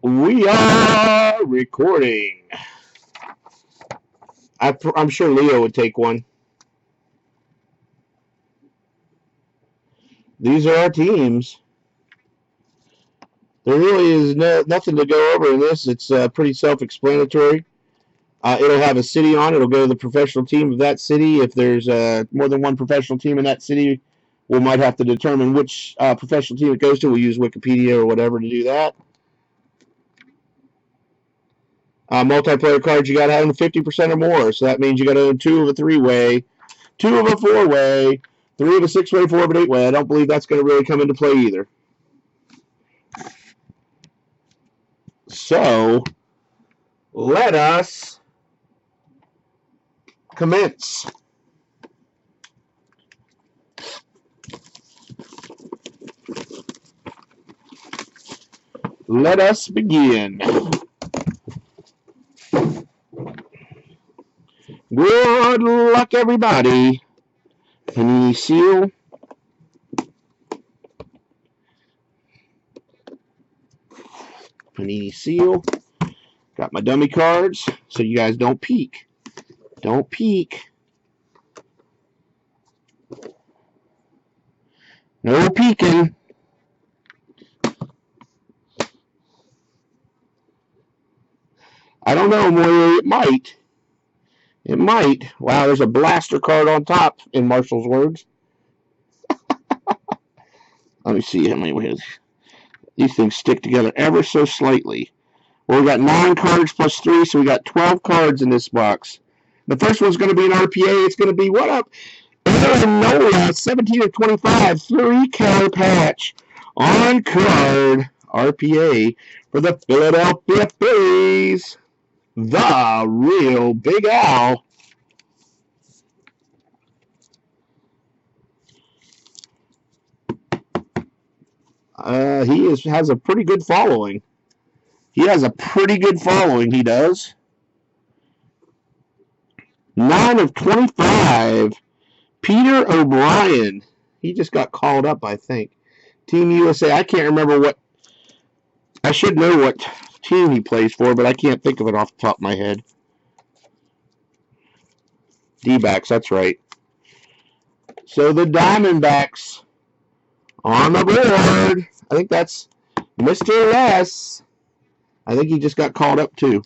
We are recording. I'm sure Leo would take one. These are our teams. There really is nothing to go over in this. It's pretty self-explanatory. It'll have a city on it. It'll go to the professional team of that city. If there's more than one professional team in that city, we might have to determine which professional team it goes to. We'll use Wikipedia or whatever to do that. Multiplayer cards, you got to have them 50% or more. So that means you got to own 2 of a 3-way, 2 of a 4-way, 3 of a 6-way, 4 of an 8-way. I don't believe that's going to really come into play either. So, let us commence. Let us begin. Good luck, everybody. Panini seal. Panini seal. Got my dummy cards so you guys don't peek. Don't peek. No peeking. I don't know, Moyer. It might. It might. Wow, there's a blaster card on top, in Marshall's words. Let me see how many we have. These things stick together ever so slightly. Well, we got 9 cards plus 3, so we got 12 cards in this box. The first one's going to be an RPA. It's going to be, what up? Aaron Nola, 17 of 25, 3-color patch on card RPA for the Philadelphia Phillies. The real Big Al. He has a pretty good following. He has a pretty good following, he does. 9 of 25. Peter O'Brien. He just got called up, I think. Team USA. I can't remember what. I should know what team he plays for, but I can't think of it off the top of my head. D-backs, that's right. So the Diamondbacks on the board. I think that's Mr. Les. I think he just got called up too.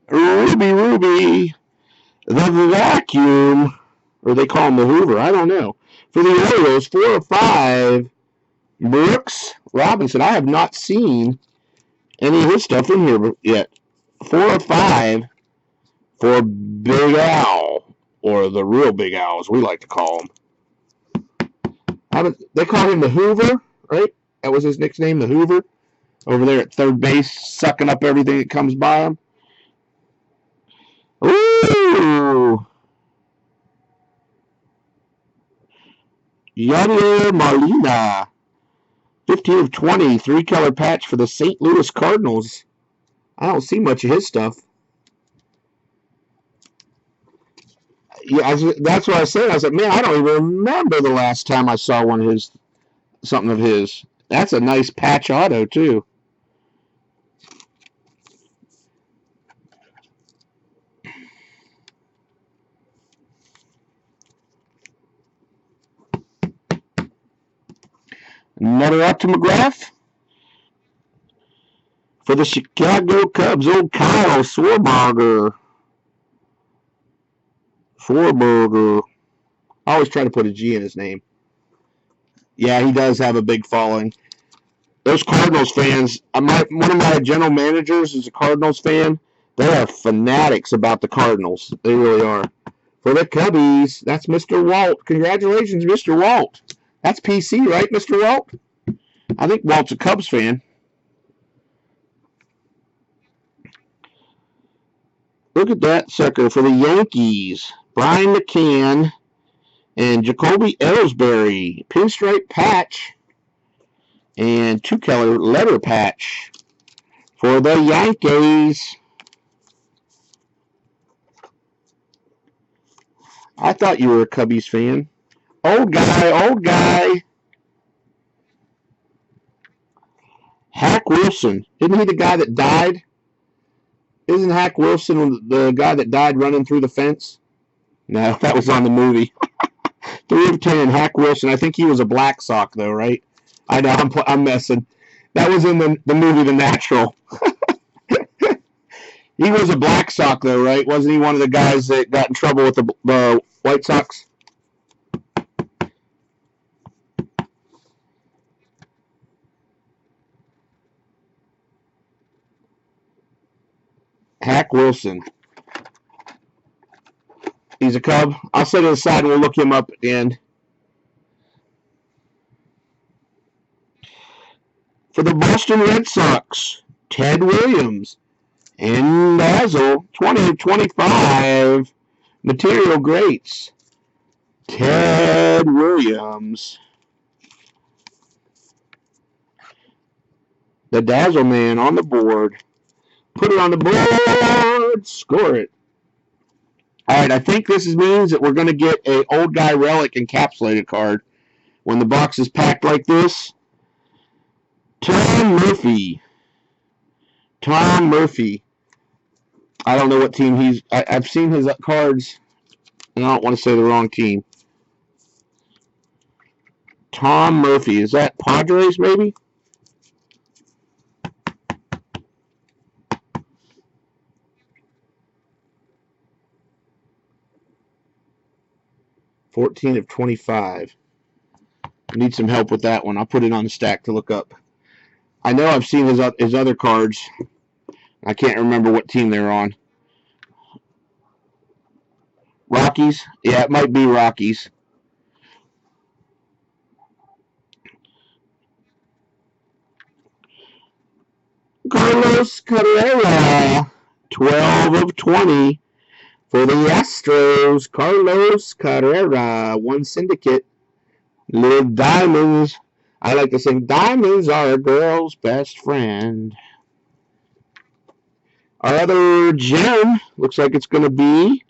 Ruby. The vacuum. Or they call him the Hoover. I don't know. For the Orioles, 4 of 5. Brooks Robinson. I have not seen any of his stuff in here yet. 4 of 5 for Big Al. Or the real Big Al, as we like to call him. They call him the Hoover, right? That was his nickname, the Hoover. Over there at third base, sucking up everything that comes by him. Ooh! Yadier Molina. 15 of 20, 3-color patch for the St. Louis Cardinals. I don't see much of his stuff. Yeah, that's what I said. I said, man, I don't even remember the last time I saw something of his. That's a nice patch auto, too. Another up to McGrath. For the Chicago Cubs, old Kyle Schwarber. I always try to put a G in his name. Yeah, he does have a big following. Those Cardinals fans, one of my general managers is a Cardinals fan. They are fanatics about the Cardinals. They really are. For the Cubbies, that's Mr. Walt. Congratulations, Mr. Walt. That's PC, right, Mr. Walt? I think Walt's a Cubs fan. Look at that sucker for the Yankees. Brian McCann and Jacoby Ellsbury. Pinstripe patch and 2-color letter patch for the Yankees. I thought you were a Cubbies fan. Old guy. Hack Wilson. Isn't he the guy that died? Isn't Hack Wilson the guy that died running through the fence? No, that was on the movie. 3 of 10, Hack Wilson. I think he was a Black Sox, though, right? I know, I'm messing. That was in the movie The Natural. He was a Black Sox, though, right? Wasn't he one of the guys that got in trouble with the White Sox? Hack Wilson. He's a Cub. I'll set it aside and we'll look him up at the end. For the Boston Red Sox, Ted Williams. And Basil, 20-25. Material Greats. Ted Williams. The Dazzle Man on the board. Put it on the board. Score it. All right, I think this means that we're going to get a old guy relic encapsulated card when the box is packed like this. Tom Murphy. Tom Murphy. I don't know what team he's. I've seen his cards, and I don't want to say the wrong team. Tom Murphy. Is that Padres, maybe? $14 of 25. I need some help with that one. I'll put it on the stack to look up. I know I've seen his other cards. I can't remember what team they're on. Rockies? Yeah, it might be Rockies. Carlos Carrera, 12 of 20 for the Astros. Carlos Carrera, one syndicate. Little diamonds. I like to sing, diamonds are a girl's best friend. Our other gem looks like it's going to be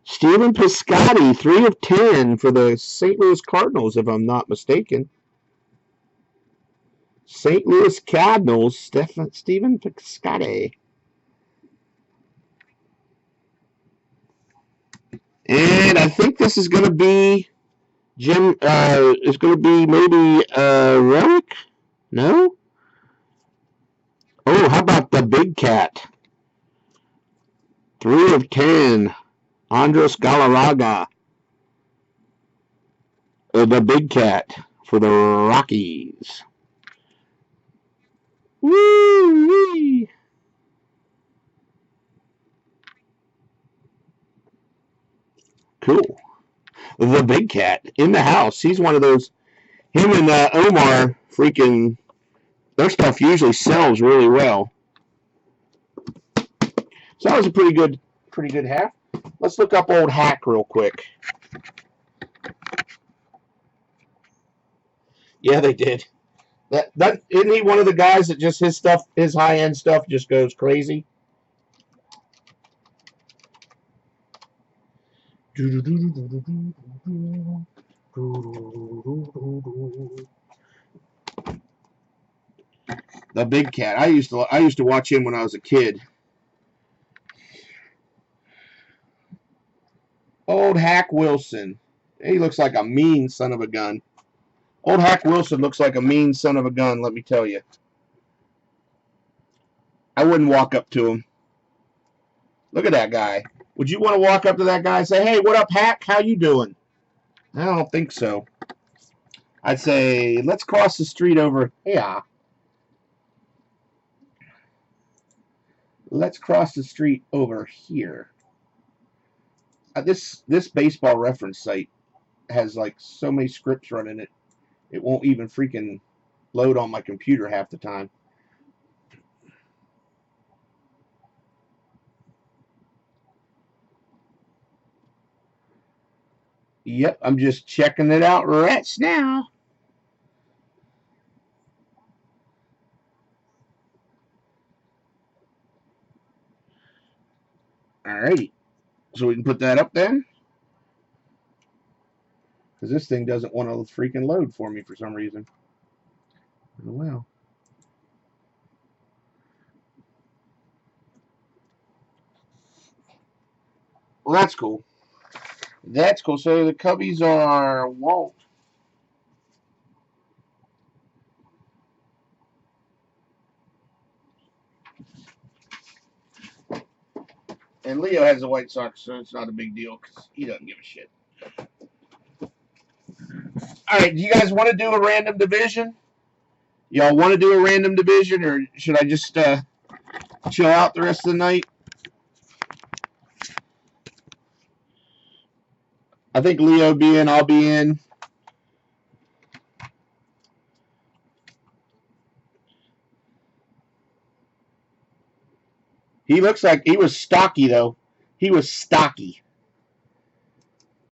Stephen Piscotty, 3 of 10 for the St. Louis Cardinals, if I'm not mistaken. St. Louis Cardinals, Stephen Piscotty. And I think this is going to be Jim. It's going to be maybe Relic. No. Oh, how about the Big Cat? 3 of 10. Andres Galarraga. The Big Cat for the Rockies. Woo-wee. Cool. The Big Cat in the house. He's one of those. Him and Omar freaking. Their stuff usually sells really well. So that was a pretty good half. Let's look up old Hack real quick. Yeah, they did. That isn't he one of the guys that just his high end stuff just goes crazy. The Big Cat. I used to watch him when I was a kid. Old Hack Wilson. He looks like a mean son of a gun. Old Hack Wilson looks like a mean son of a gun, let me tell you. I wouldn't walk up to him. Look at that guy. Would you want to walk up to that guy and say, hey, what up, Hack? How you doing? I don't think so. I'd say, let's cross the street over here. Let's cross the street over here. This baseball reference site has like so many scripts running it. It won't even freaking load on my computer half the time. Yep, I'm just checking it out right now. Alrighty. So we can put that up then. Because this thing doesn't want to freaking load for me for some reason. Oh, well. Well, that's cool. That's cool. So the Cubbies are Walt. And Leo has the White Sox, so it's not a big deal because he doesn't give a shit. All right, do you guys want to do a random division? Y'all want to do a random division, or should I just chill out the rest of the night? I think Leo be in, I'll be in. He looks like he was stocky, though. He was stocky.